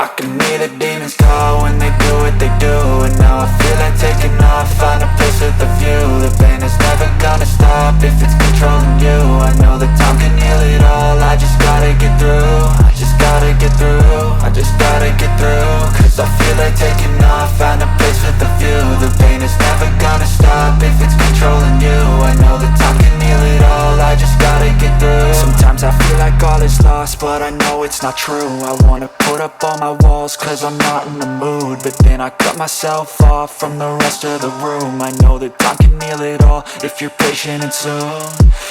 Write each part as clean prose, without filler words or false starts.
I can hear the demons call when they do what they do. And now I feel like taking off, find a place with a view. The pain is never gonna stop if it's controlling you. I know that time can heal it all, I just gotta get through. I just gotta get through, I just gotta get through. Cause I feel like taking off, find a place with a view. The pain is never gonna stop if it's controlling you. I know that time can heal it all, I just gotta get through. Sometimes I feel like all is lost, but I know it's not true. I wanna put up all my walls cause I'm not in the mood, but then I cut myself off from the rest of the room. I know that time can heal it all if you're patient and soon.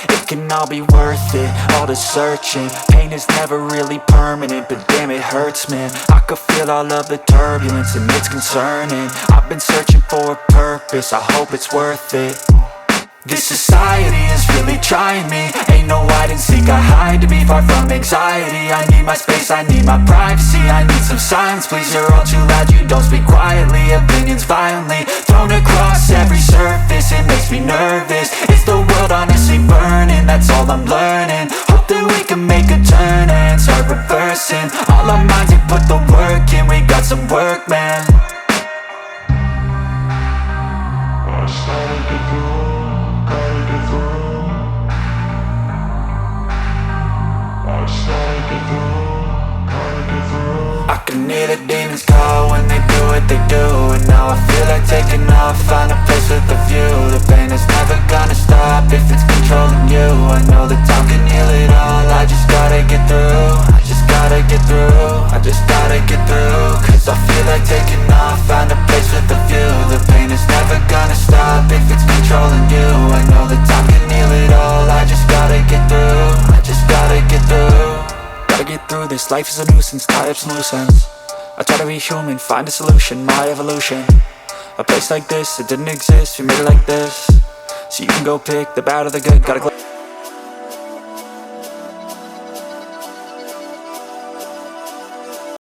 It can all be worth it, all the searching. Pain is never really permanent, but damn it hurts, man. I could feel all of the turbulence and it's concerning. I've been searching for a purpose, I hope it's worth it. This society is really trying me. Ain't no hide and seek, I hide to be far from anxiety. I need my space, I need my privacy. I need some silence, please, you're all too loud. You don't speak quietly, opinions violently thrown across every surface. It makes me nervous, it's the world honestly burning. That's all I'm learning, hope that we can make a turn and start reversing. All our minds, we put the work in, we got some work, man. I started to go. I can hear the demons call when they do what they do. And now I feel like taking off, find a place with a view. The pain is never gonna stop if it's controlling you. I know that time can heal it all, I just gotta get through. I just gotta get through, I just gotta get through. Cause I feel like taking off, find a place with a view. The pain is never gonna stop if it's controlling you. I know that time can heal it all, I just gotta get through. I just gotta get through. Gotta get through this, life is a nuisance, tie up some loose ends. I try to be human, find a solution, my evolution. A place like this, it didn't exist, we made it like this. So you can go pick the bad or the good, gotta